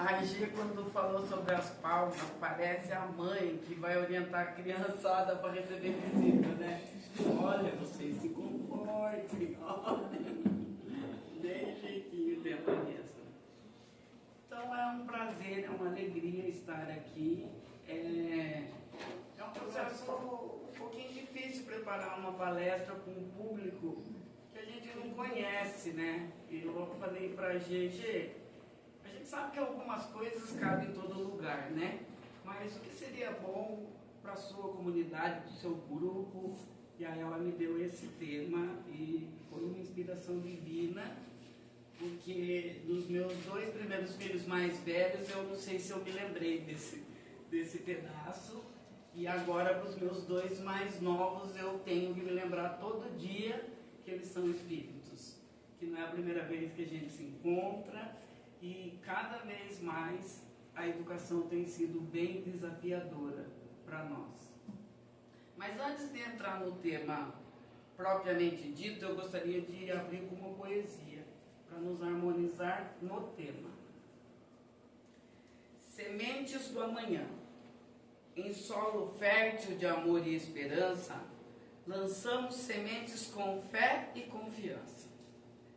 A G, quando falou sobre as palmas, parece a mãe que vai orientar a criançada para receber visita, né? Olha, vocês se comportem, olha. Bem jeitinho tem a Vanessa. Então é um prazer, é uma alegria estar aqui. É um processo um pouquinho difícil preparar uma palestra com um público que a gente não conhece, né? E eu falei para a gente sabe que algumas coisas cabem em todo lugar, né? Mas o que seria bom para a sua comunidade, para o seu grupo? E aí ela me deu esse tema e foi uma inspiração divina, porque dos meus 2 primeiros filhos mais velhos, eu não sei se eu me lembrei desse pedaço. E agora para os meus 2 mais novos, eu tenho que me lembrar todo dia que eles são espíritos. Que não é a primeira vez que a gente se encontra. E cada vez mais a educação tem sido bem desafiadora para nós. Mas antes de entrar no tema propriamente dito, eu gostaria de abrir com uma poesia, para nos harmonizar no tema. Sementes do amanhã, em solo fértil de amor e esperança, lançamos sementes com fé e confiança.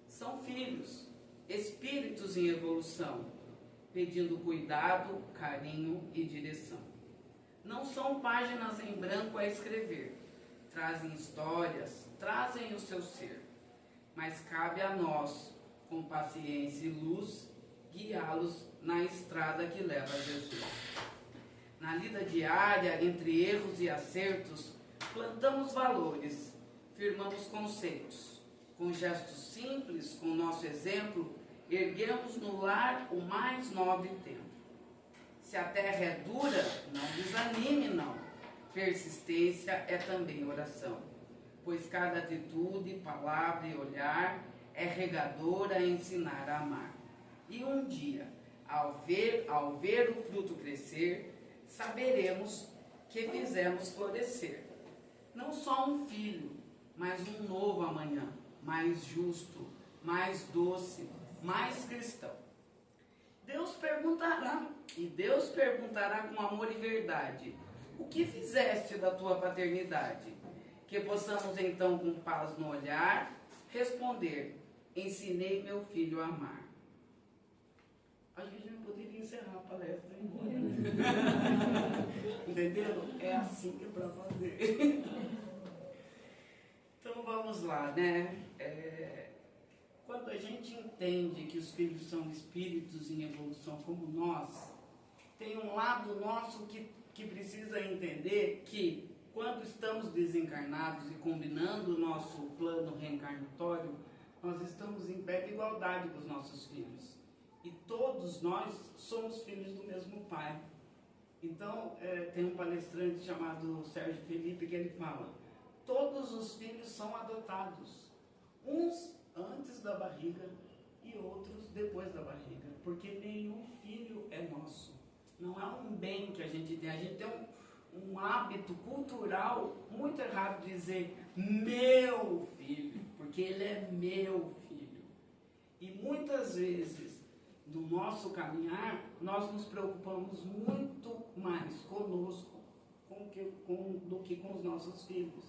São filhos, espíritos em evolução, pedindo cuidado, carinho e direção. Não são páginas em branco a escrever, trazem histórias, trazem o seu ser, mas cabe a nós, com paciência e luz, guiá-los na estrada que leva a Jesus. Na lida diária, entre erros e acertos, plantamos valores, firmamos conceitos. Com gestos simples, com nosso exemplo, erguemos no lar o mais nobre tempo. Se a terra é dura, não desanime não. Persistência é também oração, pois cada atitude, palavra e olhar é regadora a ensinar a amar. E um dia, ao ver o fruto crescer, saberemos que fizemos florescer. Não só um filho, mas um novo amanhã. Mais justo, mais doce, mais cristão. Deus perguntará com amor e verdade, o que fizeste da tua paternidade? Que possamos então, com paz no olhar, responder, ensinei meu filho a amar. A gente não poderia encerrar a palestra e ir embora. Entendeu? É assim que é para fazer. Então vamos lá, né? Quando a gente entende que os filhos são espíritos em evolução como nós, tem um lado nosso que precisa entender que quando estamos desencarnados e combinando o nosso plano reencarnatório, nós estamos em pé de igualdade com os nossos filhos. E todos nós somos filhos do mesmo pai. Então, tem um palestrante chamado Sérgio Felipe que ele fala: todos os filhos são adotados, uns antes da barriga e outros depois da barriga, porque nenhum filho é nosso. Não é um bem que a gente tem um hábito cultural muito errado de dizer meu filho, porque ele é meu filho. E muitas vezes, no nosso caminhar, nós nos preocupamos muito mais conosco do que com os nossos filhos.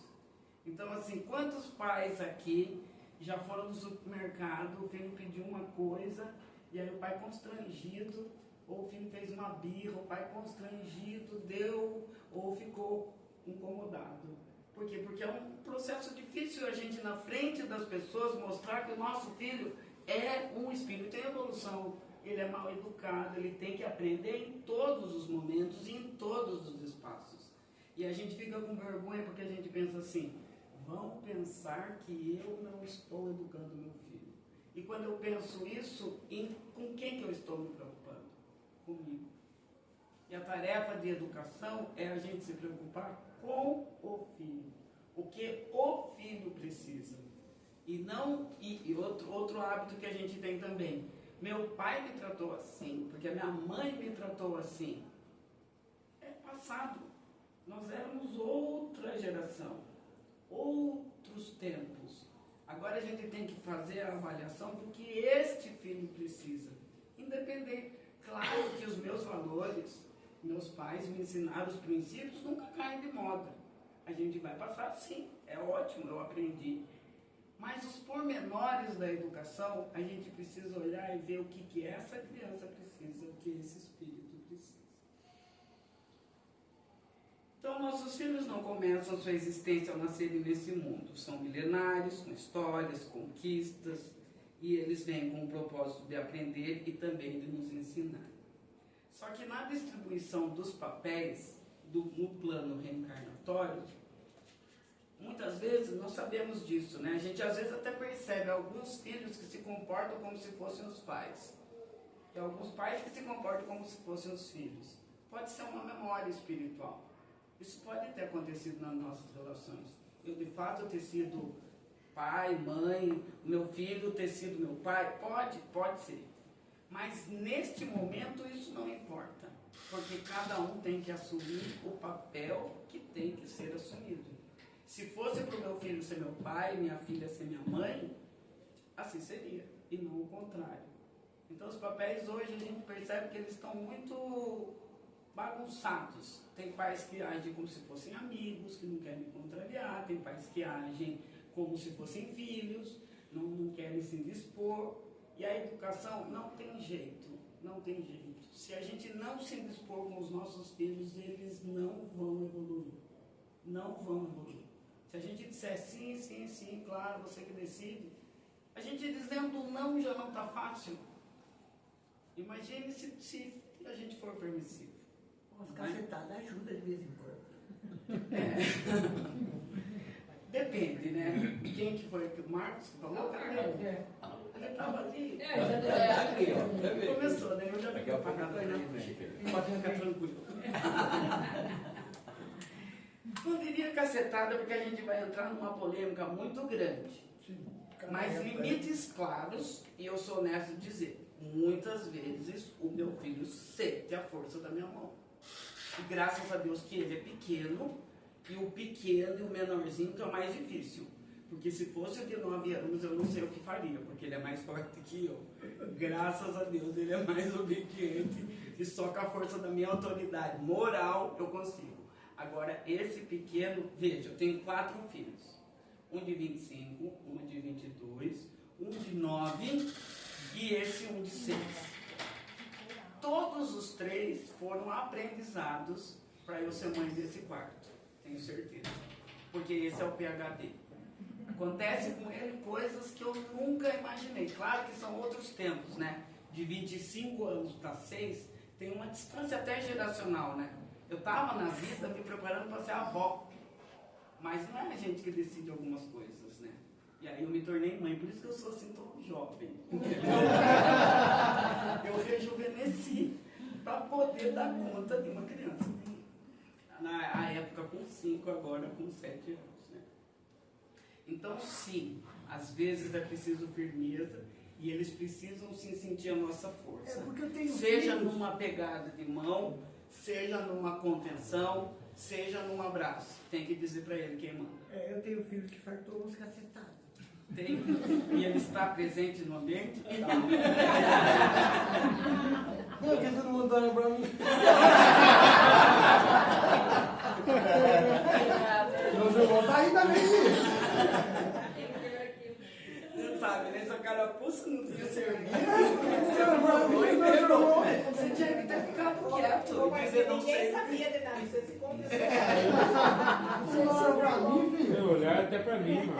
Então, assim, quantos pais aqui já foram no supermercado, o filho pediu uma coisa, e aí o pai constrangido, ou o filho fez uma birra, o pai constrangido, deu, ou ficou incomodado. Por quê? Porque é um processo difícil a gente, na frente das pessoas, mostrar que o nosso filho é um espírito em evolução. Ele é mal educado, ele tem que aprender em todos os momentos e em todos os espaços. E a gente fica com vergonha porque a gente pensa assim: vão pensar que eu não estou educando meu filho. E quando eu penso isso, com quem que eu estou me preocupando? Comigo. E a tarefa de educação é a gente se preocupar com o filho. O que o filho precisa. E não outro hábito que a gente tem também. Meu pai me tratou assim, porque a minha mãe me tratou assim. É passado. Nós éramos outra geração. Outros tempos. Agora a gente tem que fazer a avaliação do que este filho precisa. Independente, claro valores, meus pais me ensinaram os princípios, nunca caem de moda. A gente vai passar, sim, é ótimo, eu aprendi. Mas os pormenores da educação, a gente precisa olhar e ver o que essa criança precisa, o que esse espírito precisa. Então, nossos filhos não começam sua existência ao nascerem nesse mundo. São milenários, com histórias, conquistas, e eles vêm com o propósito de aprender e também de nos ensinar. Só que na distribuição dos papéis, no plano reencarnatório, muitas vezes nós sabemos disso, né? A gente às vezes até percebe alguns filhos que se comportam como se fossem os pais. E alguns pais que se comportam como se fossem os filhos. Pode ser uma memória espiritual. Isso pode ter acontecido nas nossas relações. Eu, de fato, ter sido pai, mãe, meu filho ter sido meu pai, pode ser. Mas, neste momento, isso não importa. Porque cada um tem que assumir o papel que tem que ser assumido. Se fosse para o meu filho ser meu pai, minha filha ser minha mãe, assim seria, e não o contrário. Então, os papéis hoje a gente percebe que eles estão muito bagunçados. Tem pais que agem como se fossem amigos, que não querem contrariar, tem pais que agem como se fossem filhos, não querem se indispor, e a educação não tem jeito, não tem jeito. Se a gente não se indispor com os nossos filhos, eles não vão evoluir, não vão evoluir. Se a gente disser sim, sim, sim, claro, você que decide, a gente dizendo não já não está fácil. Imagine se a gente for permissivo. Umas cacetadas ajuda de vez em quando. Depende, né? Quem que foi? O Marcos que falou? Ele estava ali. Aqui, ó. Começou, né? Eu já fiquei apagado. Pode ficar tranquilo. Não diria cacetada porque a gente vai entrar numa polêmica muito grande. Mas limites claros, e eu sou honesto em dizer, muitas vezes o meu filho sente a força da minha mão. E graças a Deus que ele é pequeno, e o pequeno e o menorzinho que é o mais difícil. Porque se fosse o de 9 anos, eu não sei o que faria, porque ele é mais forte que eu. Graças a Deus, ele é mais obediente, e só com a força da minha autoridade moral eu consigo. Agora, esse pequeno, veja, eu tenho 4 filhos. Um de 25, um de 22, um de 9 e esse um de 6. Todos os 3 foram aprendizados para eu ser mãe desse quarto, tenho certeza. Porque esse é o PhD. Acontece com ele coisas que eu nunca imaginei. Claro que são outros tempos, né? De 25 anos para 6, tem uma distância até geracional, né? Eu estava na vida me preparando para ser avó. Mas não é a gente que decide algumas coisas, né? E aí eu me tornei mãe, por isso que eu sou assim tão jovem. Eu rejuvenesci para poder dar conta de uma criança. Na época com 5, agora com 7 anos, né? Então sim, às vezes é preciso firmeza e eles precisam sim sentir a nossa força. Seja numa pegada de mão, seja numa contenção, seja num abraço. Tem que dizer para ele quem manda. Eu tenho filho que fartou umas cacetadas. Tem? E ele está presente no ambiente? Tá. Por que você não mandou pra mim? Meus irmãos tá aí também. Você sabe, né? Essa carapuça não tinha servido. Você tinha que ter ficado quieto. Mas Dizer, não ninguém sei. sabia de nada, você se confessou. Você não olhou pra mim, filho? Eu olhar até pra mim, mano.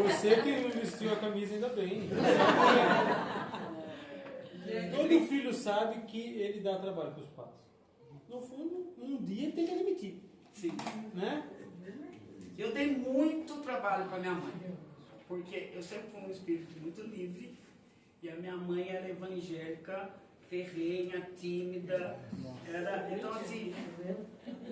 Você que não vestiu a camisa ainda bem. Todo filho sabe que ele dá trabalho para os pais. No fundo, um dia ele tem que admitir. Sim. Né? Eu dei muito trabalho para minha mãe. Porque eu sempre fui um espírito muito livre. E a minha mãe era evangélica, ferrenha, tímida. Então, assim,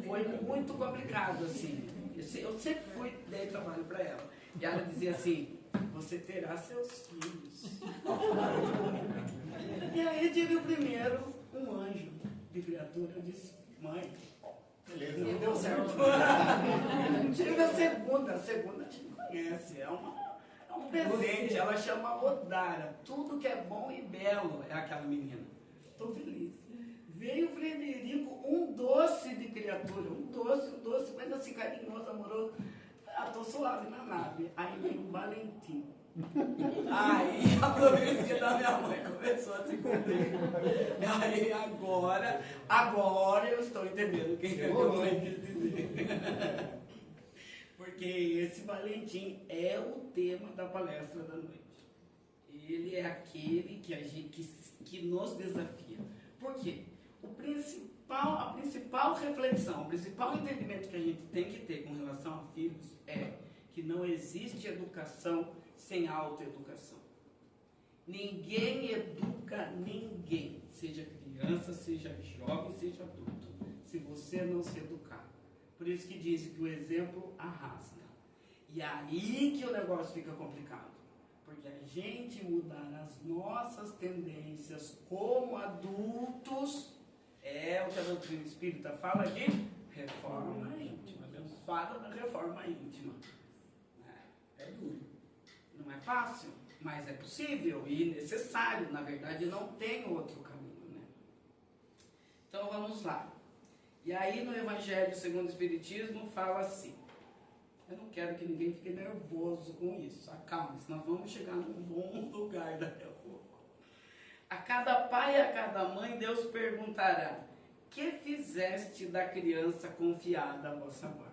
foi muito complicado, assim. Eu sempre dei trabalho para ela. E ela dizia assim, você terá seus filhos. E aí tive o primeiro, um anjo de criatura. Eu disse, mãe, beleza, não deu certo. Tive a segunda a gente conhece, é um presente, ela chama Odara. Tudo que é bom e belo é aquela menina. estou feliz. Veio o Frederico, um doce de criatura, um doce, mas assim, carinhoso, amoroso. Tô suave na nave. Aí veio o Valentim. Aí a profecia da minha mãe começou a se cumprir. Aí agora eu estou entendendo o que a minha mãe quis dizer. Porque esse Valentim é o tema da palestra da noite. Ele é aquele que nos desafia. Por quê? A principal reflexão, o principal entendimento que a gente tem que ter com relação a filhos é que não existe educação sem autoeducação. Ninguém educa ninguém, seja criança, seja jovem, seja adulto, se você não se educar. Por isso que dizem que o exemplo arrasta. E aí que o negócio fica complicado. Porque a gente mudar as nossas tendências como adultos, é o que a doutrina espírita fala de reforma íntima. Deus fala da reforma íntima. É duro. Não é fácil, mas é possível e necessário. Na verdade, não tem outro caminho, né? Então, vamos lá. E aí, no Evangelho segundo o Espiritismo, fala assim. Eu não quero que ninguém fique nervoso com isso. Acalme-se, nós vamos chegar num bom lugar daqui a pouco. A cada pai e a cada mãe, Deus perguntará: que fizeste da criança confiada à vossa guarda?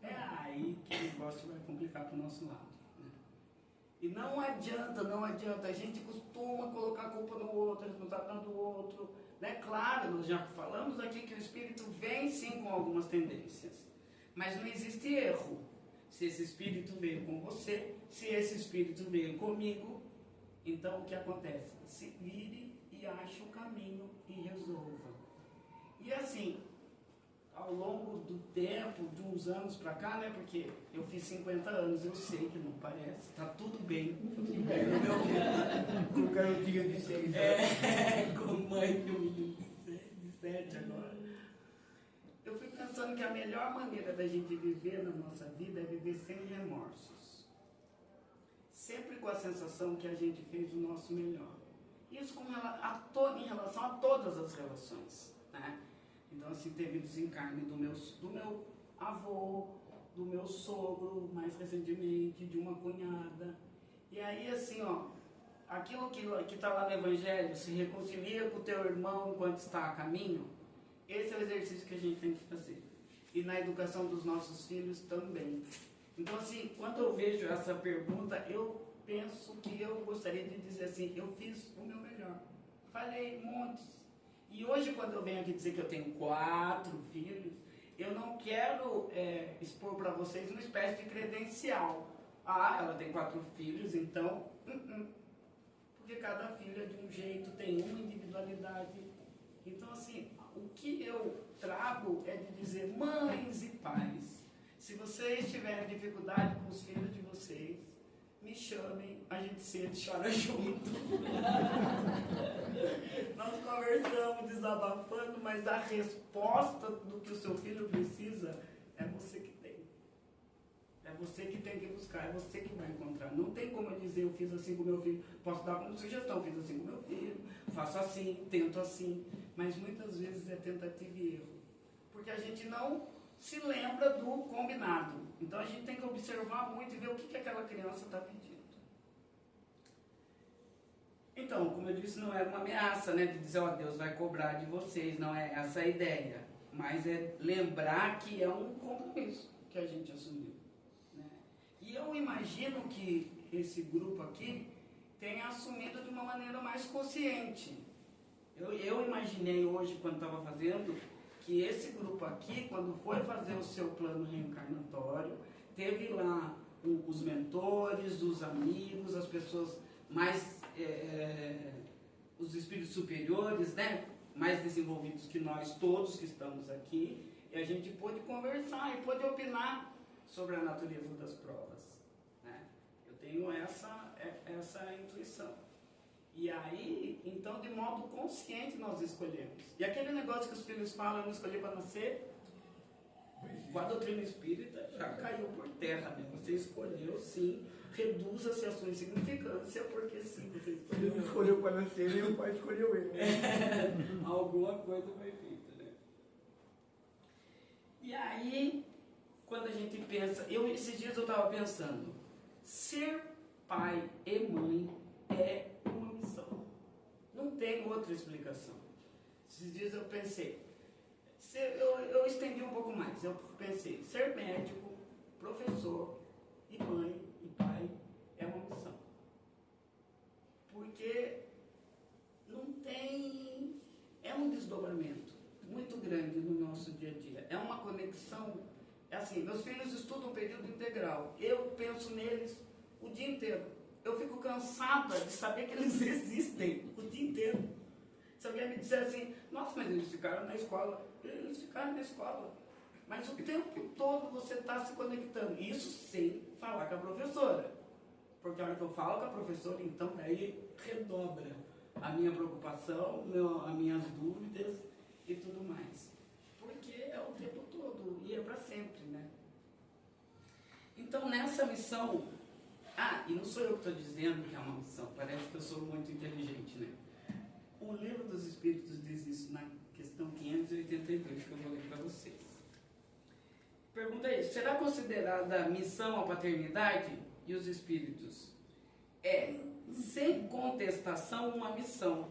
É aí que o negócio vai complicar para o nosso lado. Né? E não adianta. A gente costuma colocar a culpa no outro, a responsabilidade do outro. Né? Claro, nós já falamos aqui que o espírito vem sim com algumas tendências. Mas não existe erro. Se esse espírito veio com você, se esse espírito veio comigo, então o que acontece? Se vire e ache o caminho e resolva. E assim, ao longo do tempo, de uns anos pra cá, né? Porque eu fiz 50 anos, eu sei que não parece, tá tudo bem. No meu filho. Com garotinho de 6 anos. Com mãe de um menino de 7 agora. Eu fui pensando que a melhor maneira da gente viver na nossa vida é viver sem remorsos. Sempre com a sensação que a gente fez o nosso melhor. Isso em relação a todas as relações. Né? Então, assim, teve desencarne do meu avô, do meu sogro, mais recentemente, de uma cunhada. E aí, assim, ó, aquilo que está lá no Evangelho, se reconcilia com o teu irmão enquanto está a caminho. Esse é o exercício que a gente tem que fazer. E na educação dos nossos filhos também. Então, assim, quando eu vejo essa pergunta, eu penso que eu gostaria de dizer assim, eu fiz o meu melhor. Falei montes. E hoje, quando eu venho aqui dizer que eu tenho 4 filhos, eu não quero expor para vocês uma espécie de credencial. Ah, ela tem 4 filhos, então... Porque cada filho é de um jeito, tem uma individualidade. Então, assim, o que eu trago é de dizer, mães e pais, se vocês tiverem dificuldade com os filhos de vocês, me chamem, a gente senta e chora junto. Nós conversamos, desabafando, mas a resposta do que o seu filho precisa é você que tem. É você que tem que buscar, é você que vai encontrar. Não tem como eu dizer, eu fiz assim com meu filho, posso dar como sugestão, fiz assim com meu filho, faço assim, tento assim, mas muitas vezes é tentativa e erro. Porque a gente não se lembra do combinado. Então a gente tem que observar muito e ver o que aquela criança está pedindo. Então, como eu disse, não é uma ameaça, né, de dizer, ó, Deus vai cobrar de vocês, não é essa a ideia. Mas é lembrar que é um compromisso que a gente assumiu. Né? E eu imagino que esse grupo aqui tenha assumido de uma maneira mais consciente. Eu imaginei hoje, quando estava fazendo, que esse grupo aqui, quando foi fazer o seu plano reencarnatório, teve lá os mentores, os amigos, as pessoas mais, os espíritos superiores, né, mais desenvolvidos que nós todos que estamos aqui, e a gente pôde conversar e pôde opinar sobre a natureza das provas. Né? Eu tenho essa intuição. E aí, então, de modo consciente nós escolhemos. E aquele negócio que os filhos falam, eu não escolhi para nascer, com a doutrina espírita já caiu por terra, né? Você escolheu sim, reduza-se a sua insignificância, porque sim, você escolheu. Ele escolheu para nascer e o pai escolheu ele. alguma coisa foi feita, né? E aí, quando a gente pensa, esses dias eu estava pensando, ser pai e mãe é uma missão. Não tem outra explicação. Esses dias eu pensei, eu estendi um pouco mais, eu pensei, ser médico, professor e mãe e pai é uma missão. Porque não tem, é um desdobramento muito grande no nosso dia a dia. É uma conexão, é assim, meus filhos estudam período integral, eu penso neles o dia inteiro. Eu fico cansada de saber que eles existem o dia inteiro. Se alguém me disser assim, nossa, mas eles ficaram na escola. Eles ficaram na escola. Mas o tempo todo você está se conectando. Isso sem falar com a professora. Porque a hora que eu falo com a professora, então daí redobra a minha preocupação, as minhas dúvidas e tudo mais. Porque é o tempo todo e é para sempre, né? Então nessa missão, e não sou eu que estou dizendo que é uma missão, parece que eu sou muito inteligente, né? O Livro dos Espíritos diz isso na questão 582, que eu vou ler para vocês. Pergunta aí, será considerada missão a paternidade e os espíritos? É, sem contestação, uma missão.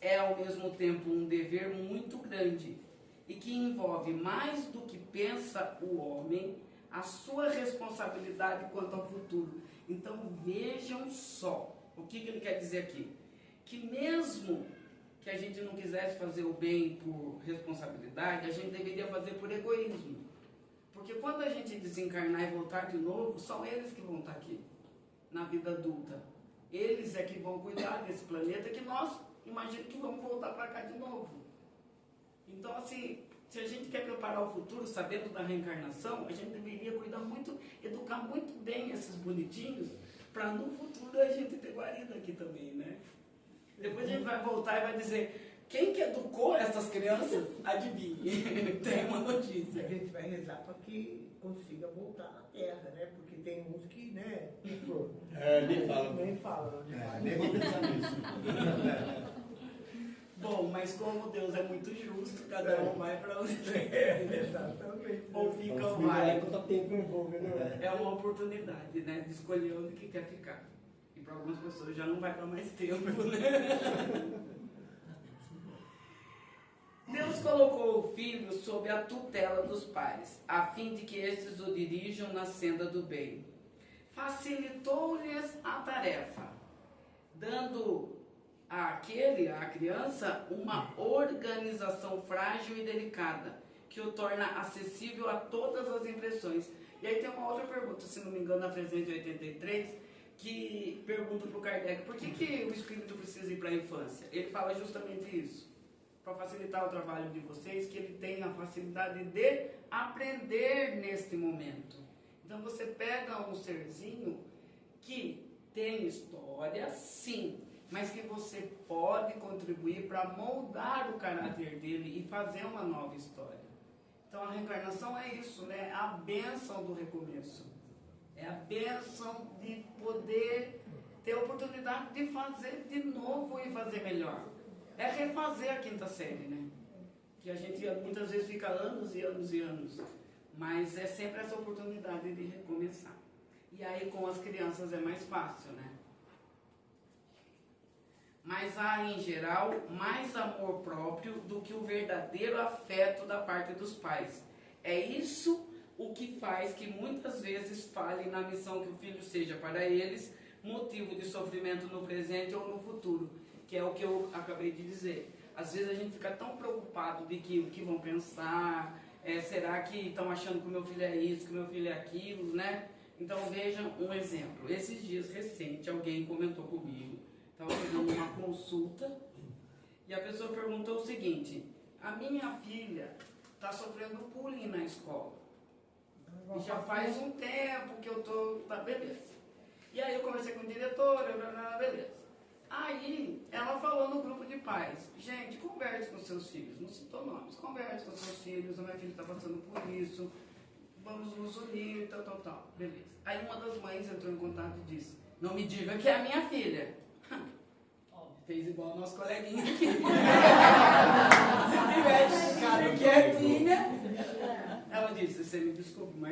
É ao mesmo tempo um dever muito grande e que envolve mais do que pensa o homem, a sua responsabilidade quanto ao futuro. Então vejam só, o que ele quer dizer aqui? Que mesmo que a gente não quisesse fazer o bem por responsabilidade, a gente deveria fazer por egoísmo. Porque quando a gente desencarnar e voltar de novo, são eles que vão estar aqui, na vida adulta. Eles é que vão cuidar desse planeta que nós, imagino que vamos voltar para cá de novo. Então, assim, se a gente quer preparar o futuro, sabendo da reencarnação, a gente deveria cuidar muito, educar muito bem esses bonitinhos, para no futuro a gente ter guarida aqui também, né? Depois a gente vai voltar e vai dizer, quem que educou essas crianças? Adivinhe, tem uma notícia. A gente vai rezar para que consiga voltar à Terra, né? Porque tem uns que, né? Nem fala. Nem falam. Nem vou pensar nisso. Bom, mas como Deus é muito justo, cada um vai para onde Exatamente. ou fica ou vai. Né? É uma oportunidade, né? De escolher onde que quer ficar. E para algumas pessoas já não vai para mais tempo, né? Deus colocou o filho sob a tutela dos pais, a fim de que estes o dirijam na senda do bem. Facilitou-lhes a tarefa, dando à criança, uma organização frágil e delicada, que o torna acessível a todas as impressões. E aí tem uma outra pergunta, se não me engano, na 383, que pergunta para o Kardec, por que o espírito precisa ir para a infância? Ele fala justamente isso, para facilitar o trabalho de vocês, que ele tem a facilidade de aprender neste momento. Então você pega um serzinho que tem história, sim, mas que você pode contribuir para moldar o caráter dele e fazer uma nova história. Então a reencarnação é isso, né? A bênção do recomeço. É a bênção de poder ter a oportunidade de fazer de novo e fazer melhor. É refazer a quinta série, né? Que a gente muitas vezes fica anos e anos e anos. Mas é sempre essa oportunidade de recomeçar. E aí com as crianças é mais fácil, né? Mas há, em geral, mais amor próprio do que o verdadeiro afeto da parte dos pais. É isso o que faz que muitas vezes falhem na missão que o filho seja para eles motivo de sofrimento no presente ou no futuro, que é o que eu acabei de dizer. Às vezes a gente fica tão preocupado de que o que vão pensar, será que estão achando que o meu filho é isso, que o meu filho é aquilo, né? Então vejam um exemplo. Esses dias recentes alguém comentou comigo, estava fazendo uma consulta e a pessoa perguntou o seguinte: a minha filha está sofrendo bullying na escola. E já faz um tempo que eu estou... Tá, beleza. E aí eu conversei com a diretora, beleza. Aí ela falou no grupo de pais: gente, converse com seus filhos, não citou nomes, converse com seus filhos, a minha filha está passando por isso, vamos nos unir e tal. Beleza. Aí uma das mães entrou em contato e disse: não me diga que é a minha filha. Fez igual o nosso coleguinha aqui.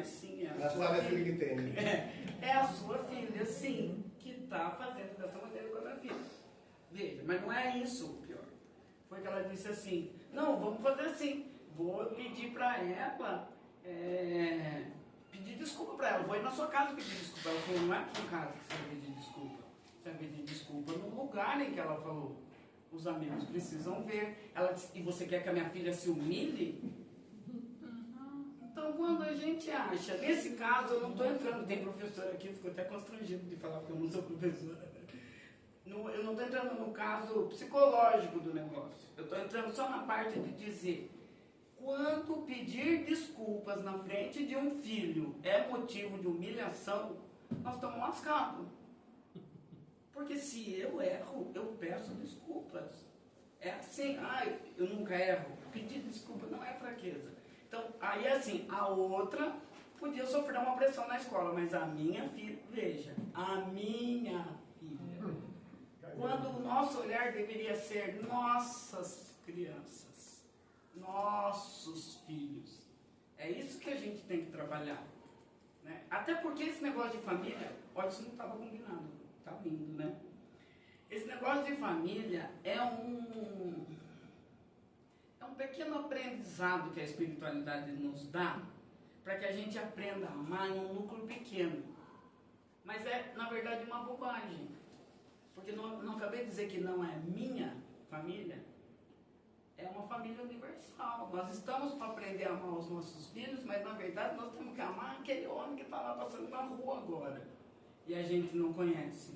mas sim, é a Ela sua sabe a filha. filha que tem, né? É a sua filha, sim, que está fazendo dessa maneira com a minha filha. Veja, mas não é isso o pior. Foi que ela disse assim, não, vamos fazer assim, vou pedir para ela, pedir desculpa para ela, vou ir na sua casa pedir desculpa. Ela falou, não é aqui em casa que você vai pedir desculpa, você vai pedir desculpa no lugar em que ela falou. Os amigos precisam ver. Ela disse, e você quer que a minha filha se humilhe? Então, quando a gente acha, nesse caso, eu não estou entrando, tem professor aqui, ficou até constrangido de falar porque eu não sou professora. Eu não estou entrando no caso psicológico do negócio. Eu estou entrando só na parte de dizer, quando pedir desculpas na frente de um filho é motivo de humilhação, nós estamos lascados. Porque se eu erro, eu peço desculpas. É assim, eu nunca erro. Pedir desculpa não é fraqueza. Então, aí assim, a outra podia sofrer uma pressão na escola, mas a minha filha, veja, a minha filha, quando o nosso olhar deveria ser nossas crianças, nossos filhos. É isso que a gente tem que trabalhar. Né? Até porque esse negócio de família, olha, isso não estava combinado. Tá vindo, né? Esse negócio de família é um pequeno aprendizado que a espiritualidade nos dá para que a gente aprenda a amar em um núcleo pequeno. Mas é, na verdade, uma bobagem. Porque não acabei de dizer que não é minha família, é uma família universal. Nós estamos para aprender a amar os nossos filhos, mas na verdade nós temos que amar aquele homem que está lá passando na rua agora. E a gente não conhece.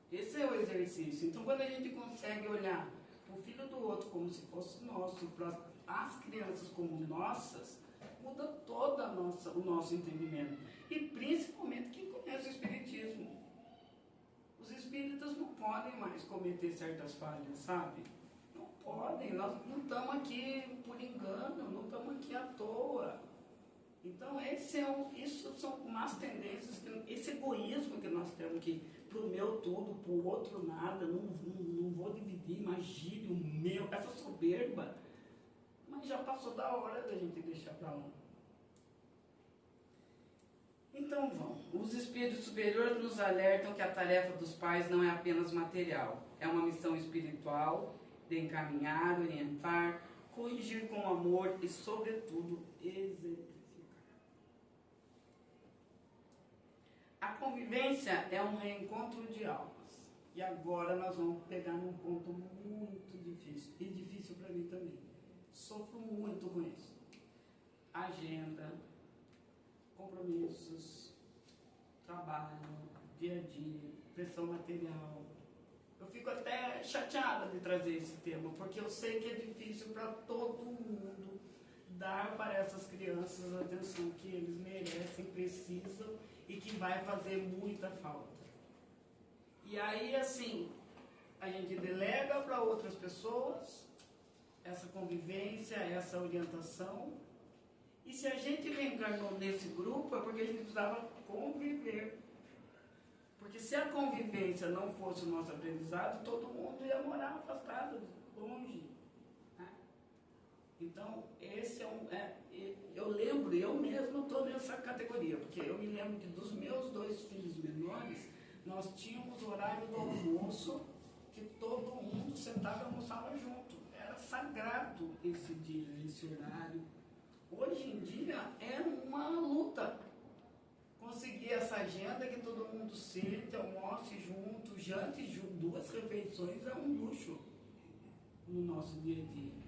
Esse é o exercício. Então, quando a gente consegue olhar para o filho do outro como se fosse nosso, para as crianças como nossas, muda todo o nosso entendimento. E principalmente quem conhece o Espiritismo. Os espíritas não podem mais cometer certas falhas, sabe? Não podem. Nós não estamos aqui por engano, não estamos aqui à toa. Então, isso são más tendências, esse egoísmo que nós temos que, para o meu tudo, para o outro nada, não vou dividir, imagine o meu, essa soberba. Mas já passou da hora da gente deixar para lá. Então, os espíritos superiores nos alertam que a tarefa dos pais não é apenas material, é uma missão espiritual de encaminhar, orientar, corrigir com amor e, sobretudo, exemplificar. A convivência é um reencontro de almas. E agora nós vamos pegar num ponto muito difícil. E difícil para mim também. Sofro muito com isso. Agenda, compromissos, trabalho, dia a dia, pressão material. Eu fico até chateada de trazer esse tema, porque eu sei que é difícil para todo mundo dar para essas crianças a atenção que eles merecem, precisam e que vai fazer muita falta. E aí, assim, a gente delega para outras pessoas essa convivência, essa orientação. E se a gente reencarnou nesse grupo, é porque a gente precisava conviver. Porque se a convivência não fosse o nosso aprendizado, todo mundo ia morar afastado, longe. Né? Então, esse eu lembro, eu mesmo estou nessa categoria, porque eu me lembro que dos meus 2 filhos menores, nós tínhamos horário do almoço, que todo mundo sentava e almoçava junto. Era sagrado esse dia, esse horário. Hoje em dia é uma luta. Conseguir essa agenda que todo mundo sente, almoce junto, jante junto, 2 refeições é um luxo no nosso dia a dia.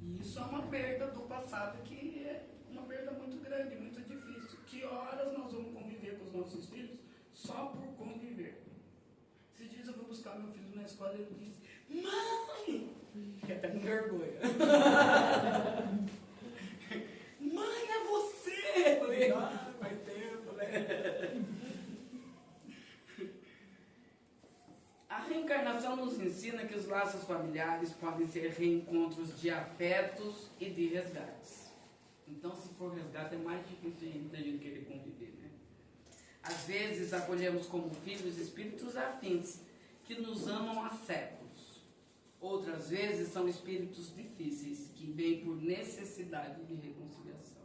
E isso é uma perda do passado que é uma perda muito grande, muito difícil. Que horas nós vamos conviver com os nossos filhos só por conviver? Esses dias eu fui buscar meu filho na escola e ele disse, mãe! Fiquei até com vergonha. Mãe, é você! Eu falei, faz tempo, né? A reencarnação nos ensina que os laços familiares podem ser reencontros de afetos e de resgates. Então, se for resgate, é mais difícil ainda a gente querer conviver, né? Às vezes, acolhemos como filhos espíritos afins, que nos amam há séculos. Outras vezes, são espíritos difíceis, que vêm por necessidade de reconciliação.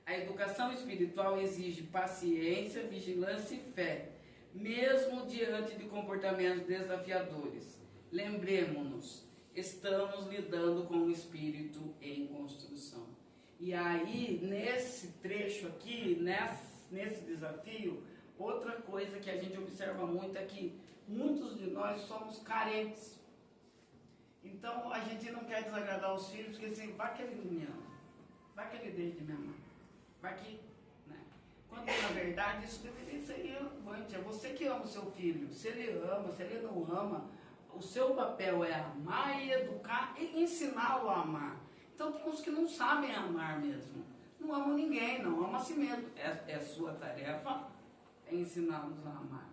A educação espiritual exige paciência, vigilância e fé, mesmo diante de comportamentos desafiadores. Lembremos-nos, estamos lidando com um espírito em construção. E aí, nesse trecho aqui, nesse desafio, outra coisa que a gente observa muito é que muitos de nós somos carentes. Então, a gente não quer desagradar os filhos, porque assim, vai que ele não me ama, vai que ele deixa de me amar, vai que... Né? Quando, na verdade, isso deveria ser relevante. É você que ama o seu filho. Se ele ama, se ele não ama, o seu papel é amar e educar e ensiná-lo a amar. Então, tem uns que não sabem amar mesmo. Não amam ninguém, não amam a si mesmo. É sua tarefa é ensiná-los a amar.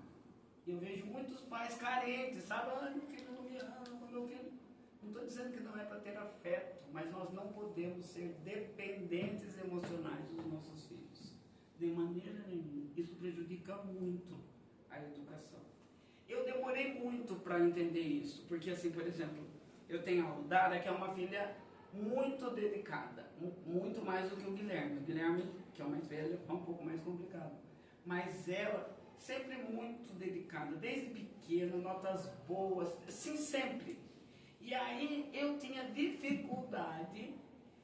E eu vejo muitos pais carentes, sabe? Ah, meu filho não me ama, meu filho... Não estou dizendo que não é para ter afeto, mas nós não podemos ser dependentes emocionais dos nossos filhos. De maneira nenhuma. Isso prejudica muito a educação. Eu demorei muito para entender isso, porque assim, por exemplo, eu tenho a Aldara, que é uma filha muito dedicada, muito mais do que o Guilherme. O Guilherme, que é o mais velho, é um pouco mais complicado. Mas ela, sempre muito dedicada, desde pequena, notas boas, assim, sempre. E aí eu tinha dificuldade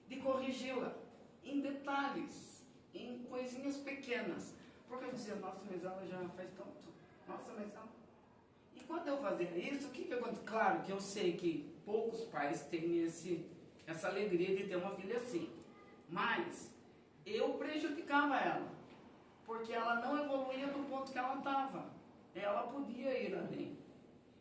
de corrigi-la em detalhes, em coisinhas pequenas. Porque eu dizia, nossa, mas ela já faz tanto. Nossa, mas ela... E quando eu fazia isso, o que aconteceu? Claro que eu sei que poucos pais têm essa alegria de ter uma filha assim. Mas eu prejudicava ela. Porque ela não evoluía do ponto que ela estava. Ela podia ir além.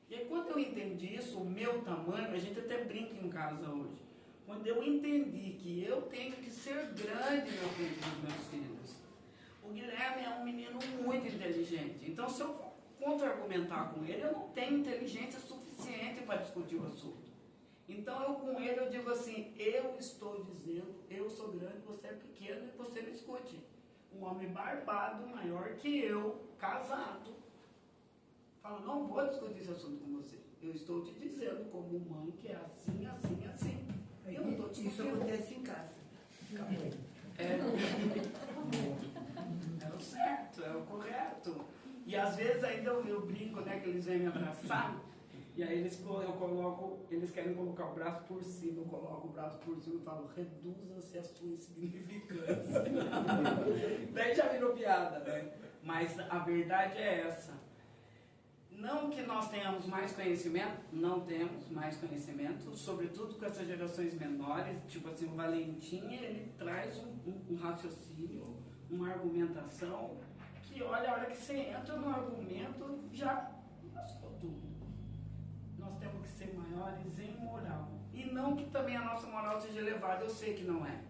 E aí, quando eu entendi isso, o meu tamanho, a gente até brinca em casa hoje. Quando eu entendi que eu tenho que ser grande na frente dos meus filhos. O Guilherme é um menino muito inteligente. Então, se eu contra-argumentar com ele, eu não tenho inteligência suficiente para discutir o assunto. Então, eu com ele, eu digo assim, eu estou dizendo, eu sou grande, você é pequeno e você me escute. Um homem barbado, maior que eu, casado, fala, não vou discutir esse assunto com você. Eu estou te dizendo como mãe que é assim, assim, assim. Eu não estou discutindo. Isso acontece em casa. É o certo, é o correto. E às vezes ainda eu brinco, né, que eles vêm me abraçar, e aí eles querem colocar o braço por cima, eu coloco o braço por cima e falo, reduza-se a sua insignificância. Daí já virou piada, né? Mas a verdade é essa. Não que nós tenhamos mais conhecimento, não temos mais conhecimento, sobretudo com essas gerações menores, tipo assim, o Valentim, ele traz um raciocínio, uma argumentação, que olha, a hora que você entra no argumento, já lascou tudo. Nós temos que ser maiores em moral. E não que também a nossa moral seja elevada, eu sei que não é.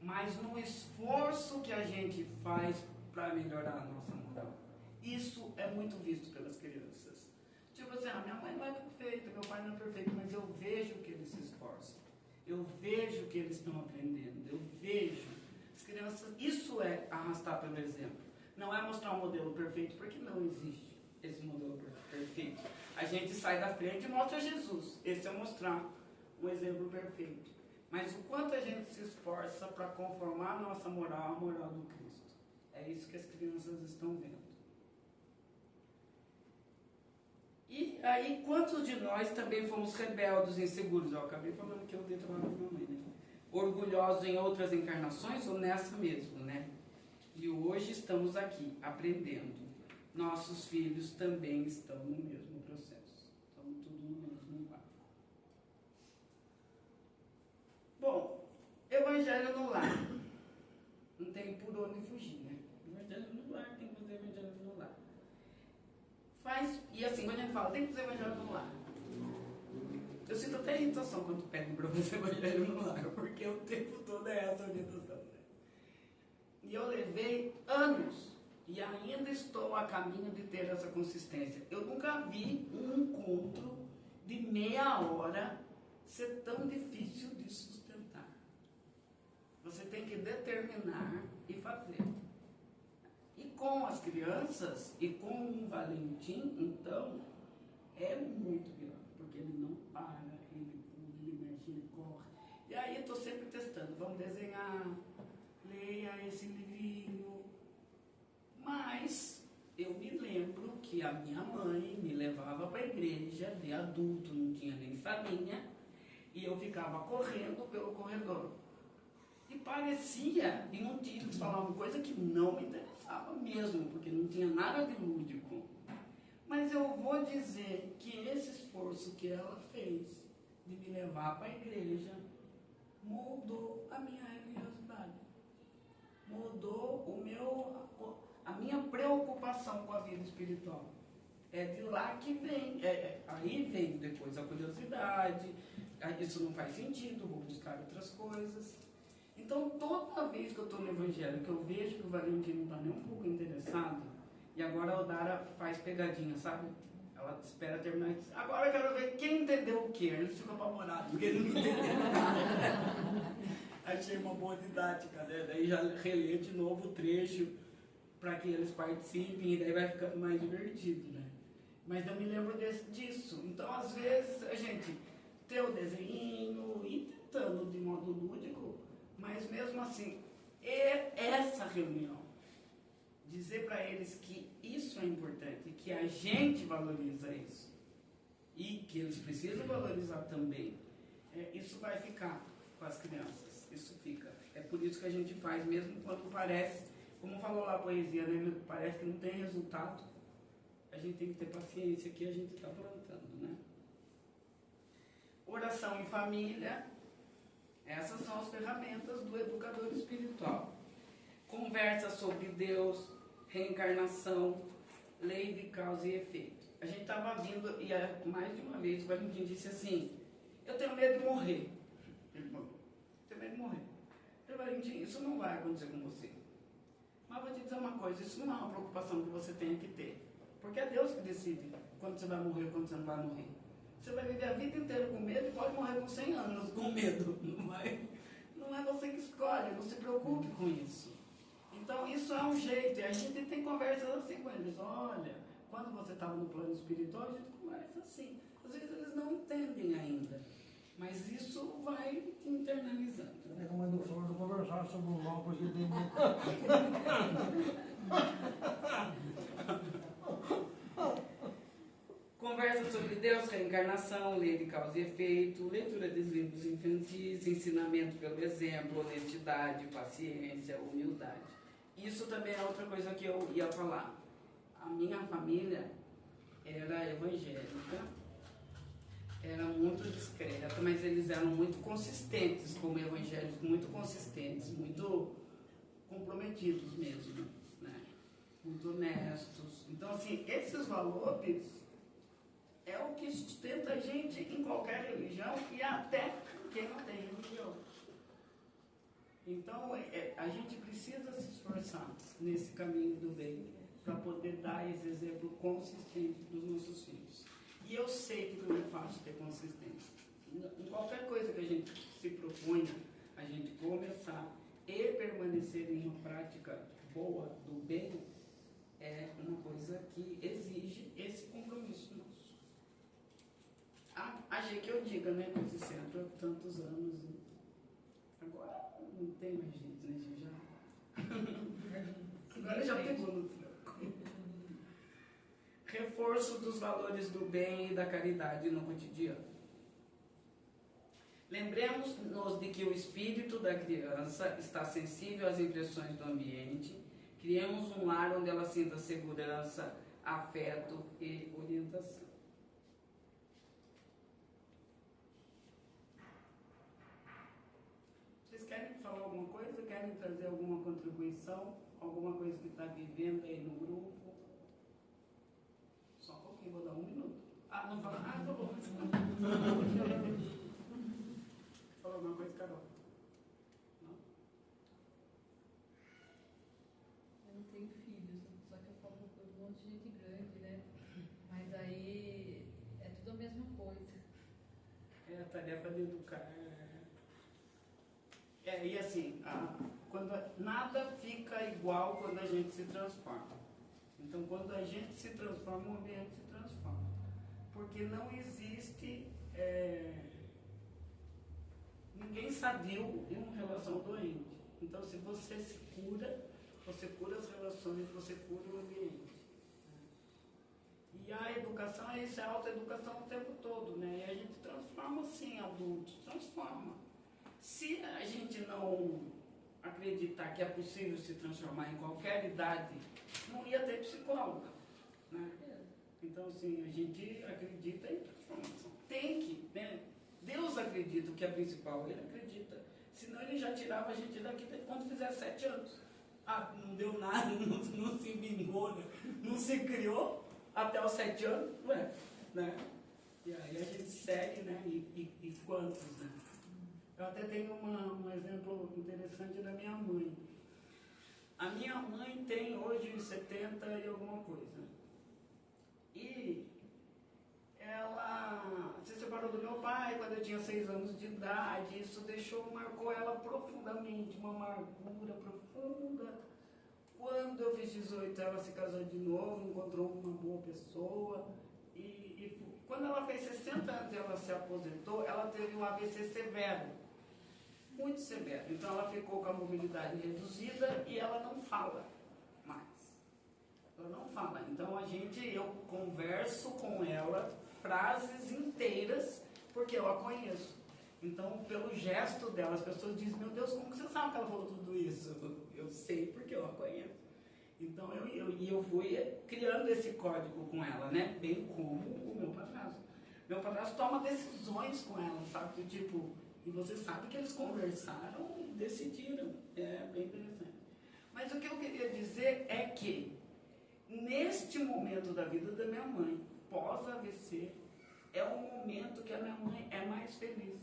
Mas no esforço que a gente faz para melhorar a nossa moral. Isso é muito visto pelas crianças. Tipo assim, minha mãe não é perfeita, meu pai não é perfeito, mas eu vejo que eles se esforçam. Eu vejo que eles estão aprendendo. Eu vejo. As crianças, isso é arrastar pelo exemplo. Não é mostrar um modelo perfeito, porque não existe esse modelo perfeito. A gente sai da frente e mostra Jesus. Esse é mostrar um exemplo perfeito. Mas o quanto a gente se esforça para conformar a nossa moral à moral do Cristo. É isso que as crianças estão vendo. E aí, quantos de nós também fomos rebeldes, inseguros? Eu acabei falando que eu dei trabalho para minha mãe, né? Orgulhosos em outras encarnações ou nessa mesmo, né? E hoje estamos aqui, aprendendo. Nossos filhos também estão no mesmo processo. Estamos tudo no mesmo barco. Bom, evangelho no lar. Não tem por onde fugir, né? Evangelho no lar, tem que fazer evangelho no lar. E assim, quando a gente fala, tem que fazer evangelho no lar. Eu sinto até irritação quando pedem para fazer evangelho no lar, porque o tempo todo é essa orientação, né? E eu levei anos, e ainda estou a caminho de ter essa consistência. Eu nunca vi um encontro de meia hora ser tão difícil de sustentar. Você tem que determinar e fazer. E com as crianças e com o Valentim, então, é muito pior, porque ele não para, ele mexe, ele corre. E aí eu estou sempre testando, vamos desenhar, ler, leia esse livrinho. Mas eu me lembro que a minha mãe me levava para a igreja de adulto, não tinha nem salinha, e eu ficava correndo pelo corredor. E parecia inútil falar uma coisa que não me interessava mesmo, porque não tinha nada de lúdico. Mas eu vou dizer que esse esforço que ela fez de me levar para a igreja moldou a minha religiosidade. Mudou a minha preocupação com a vida espiritual. É de lá que vem, aí vem depois a curiosidade, isso não faz sentido, vou buscar outras coisas. Então, toda vez que eu estou no Evangelho, que eu vejo que o Valentim não está nem um pouco interessado, e agora a Odara faz pegadinha, sabe? Ela espera terminar e diz, agora eu quero ver quem entendeu o quê. Ele fica apavorado, porque ele não entendeu nada. Achei uma boa didática, né? Daí já relê de novo o trecho para que eles participem, e daí vai ficando mais divertido, né? Mas eu me lembro disso. Então, às vezes, a gente tem o desenho e tentando de modo lúdico, mas mesmo assim, essa reunião, dizer para eles que isso é importante, que a gente valoriza isso, e que eles precisam valorizar também, isso vai ficar com as crianças, isso fica. É por isso que a gente faz, mesmo quando parece, como falou lá a poesia, né? Parece que não tem resultado, a gente tem que ter paciência que a gente está plantando, né? Oração em família, essas são as ferramentas do educador espiritual. Conversa sobre Deus, reencarnação, lei de causa e efeito. A gente estava vindo, e mais de uma vez o Valentim disse assim, eu tenho medo de morrer. Ele falou, tenho medo de morrer. Eu falei, Valentim, isso não vai acontecer com você. Mas vou te dizer uma coisa, isso não é uma preocupação que você tenha que ter. Porque é Deus que decide quando você vai morrer e quando você não vai morrer. Você vai viver a vida inteira com medo e pode morrer com 100 anos com medo. Não é você que escolhe, não se preocupe com isso. Então isso é um jeito, e a gente tem conversas assim com eles. Olha, quando você estava no plano espiritual, a gente conversa assim. Às vezes eles não entendem ainda, mas isso vai internalizando. É como do Flor conversar sobre o mal, porque tem Conversa sobre Deus, reencarnação, lei de causa e efeito, leitura dos livros infantis, ensinamento pelo exemplo, honestidade, paciência, humildade. Isso também é outra coisa que eu ia falar. A minha família era evangélica, era muito discreta, mas eles eram muito consistentes como evangélicos, muito consistentes, muito comprometidos mesmo, né? Muito honestos. Então, assim, esses valores é o que sustenta a gente em qualquer religião e até quem não tem religião. Então, a gente precisa se esforçar nesse caminho do bem para poder dar esse exemplo consistente para os nossos filhos. E eu sei que não é fácil ter consistência. Em qualquer coisa que a gente se proponha, a gente começar e permanecer em uma prática boa do bem, é uma coisa que exige esse compromisso nosso. Achei que eu diga, né, com esse centro há tantos anos. Agora não tem mais jeito, né, Agora já pegou no tranco. Reforço dos valores do bem e da caridade no cotidiano. Lembremos-nos de que o espírito da criança está sensível às impressões do ambiente. Criemos um lar onde ela sinta segurança, afeto e orientação. Vocês querem falar alguma coisa? Querem trazer alguma contribuição? Alguma coisa que está vivendo aí no grupo? Só um pouquinho, vou dar 1 minuto. Não fala? Tá bom. Falou alguma coisa, Carol? Não? Eu não tenho filhos, só que eu falo com um monte de gente grande, né? Mas aí é tudo a mesma coisa. É a tarefa de educar. E assim, quando nada fica igual quando a gente se transforma. Então, quando a gente se transforma, o ambiente se transforma. Porque não existe ninguém sadio em uma relação doente. Então, se você se cura, você cura as relações, você cura o ambiente. E a educação é isso, é a autoeducação o tempo todo, né? E a gente transforma, sim, adultos, transforma. Se a gente não acreditar que é possível se transformar em qualquer idade, não ia ter psicóloga, né? Então, assim, a gente acredita em transformação. Tem que, né? Deus acredita, o que é principal, ele acredita. Senão ele já tirava a gente daqui quando fizer 7 anos. Ah, não deu nada, não se vingou, né? Não se criou até os 7 anos, ué, né? E aí a gente segue, né? E quantos, né? Eu até tenho um exemplo interessante da minha mãe. A minha mãe tem hoje 70 e alguma coisa. E ela se separou do meu pai quando eu tinha 6 anos de idade. Isso marcou ela profundamente, uma amargura profunda. Quando eu fiz 18, ela se casou de novo, encontrou uma boa pessoa. E quando ela fez 60 anos e ela se aposentou, ela teve um AVC severo, muito severo. Então ela ficou com a mobilidade reduzida e ela não fala mais. Ela não fala. Então eu converso com ela frases inteiras, porque eu a conheço. Então, pelo gesto dela, as pessoas dizem, meu Deus, como que você sabe que ela falou tudo isso? Eu sei porque eu a conheço. Então, eu fui criando esse código com ela, né? Bem como o meu padrasto. Meu padrasto toma decisões com ela, sabe? Tipo, e você sabe que eles conversaram e decidiram. É bem interessante. Mas o que eu queria dizer é que, neste momento da vida da minha mãe, pós-AVC, é o momento que a minha mãe é mais feliz.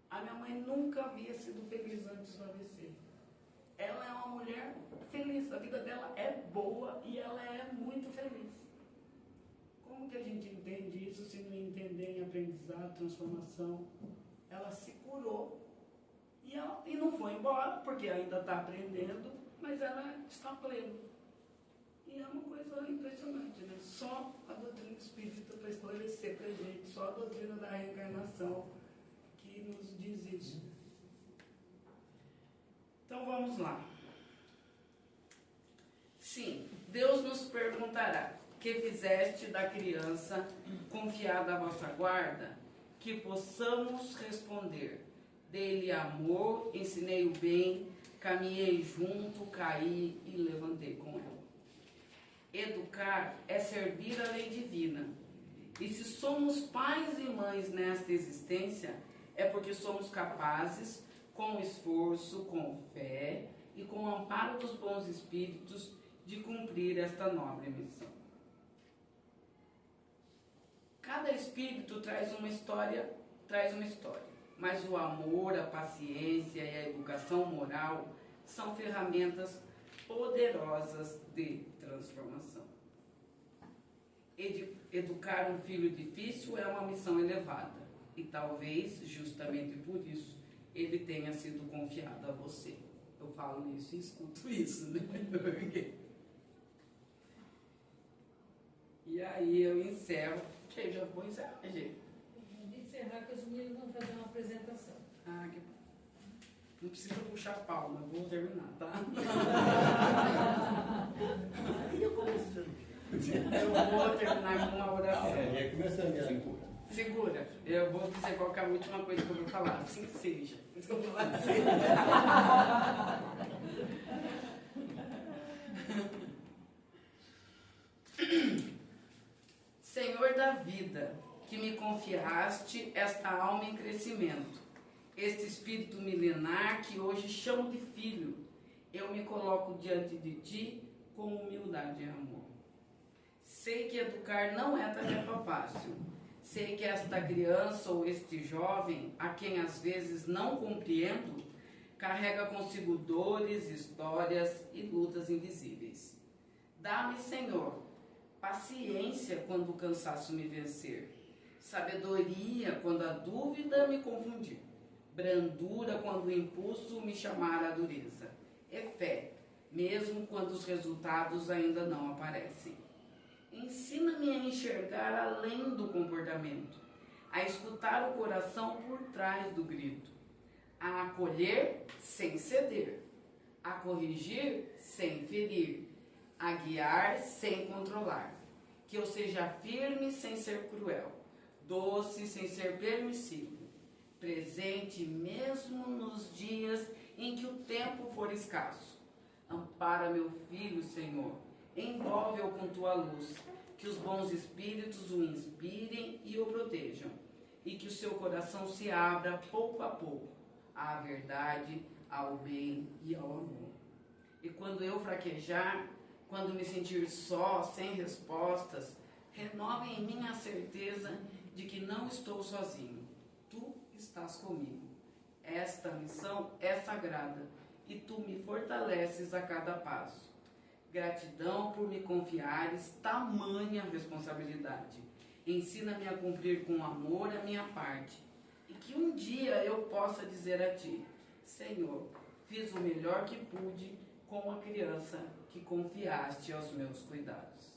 A minha mãe nunca havia sido feliz antes do AVC. Ela é uma mulher feliz, a vida dela é boa e ela é muito feliz. Como que a gente entende isso se não entender em aprendizado, transformação? Ela se curou e não foi embora, porque ainda está aprendendo, mas ela está plena. E é uma coisa impressionante, né? Só a doutrina espírita para esclarecer para a gente, só a doutrina da reencarnação que nos diz isso. Então vamos lá. Sim, Deus nos perguntará: que fizeste da criança confiada à vossa guarda? Que possamos responder: dei-lhe amor, ensinei o bem, caminhei junto, caí e levantei com ela. Educar é servir a lei divina. E se somos pais e mães nesta existência, é porque somos capazes, com esforço, com fé e com o amparo dos bons espíritos, de cumprir esta nobre missão. Cada espírito traz uma história, mas o amor, a paciência e a educação moral são ferramentas poderosas de transformação. Educar um filho difícil é uma missão elevada, e talvez, justamente por isso, ele tenha sido confiado a você. Eu falo isso e escuto isso, né? E aí eu encerro. Já vou encerrar, gente. Vamos encerrar que os meninos vão fazer uma apresentação. Ah, que bom. Não precisa puxar a palma, eu vou terminar, tá? Aí eu começando. Eu vou terminar com uma oração. É começando a Segura, eu vou dizer qual que é a última coisa que eu vou falar. Assim seja. Isso que eu vou falar. Senhor da vida, que me confiaste esta alma em crescimento, este espírito milenar que hoje chamo de filho, eu me coloco diante de ti com humildade e amor. Sei que educar não é tarefa fácil. Sei que esta criança ou este jovem, a quem às vezes não compreendo, carrega consigo dores, histórias e lutas invisíveis. Dá-me, Senhor, paciência quando o cansaço me vencer, sabedoria quando a dúvida me confundir, brandura quando o impulso me chamar à dureza, e fé, mesmo quando os resultados ainda não aparecem. Ensina-me a enxergar além do comportamento, a escutar o coração por trás do grito, a acolher sem ceder, a corrigir sem ferir, a guiar sem controlar. Que eu seja firme sem ser cruel, doce sem ser permissivo, presente mesmo nos dias em que o tempo for escasso. Ampara meu filho, Senhor, envolve-o com tua luz, que os bons espíritos o inspirem e o protejam, e que o seu coração se abra pouco a pouco à verdade, ao bem e ao amor. E quando eu fraquejar, quando me sentir só, sem respostas, renove em mim a certeza de que não estou sozinho. Tu estás comigo. Esta missão é sagrada e tu me fortaleces a cada passo. Gratidão por me confiares tamanha responsabilidade. Ensina-me a cumprir com amor a minha parte e que um dia eu possa dizer a ti: Senhor, fiz o melhor que pude com a criança que confiaste aos meus cuidados.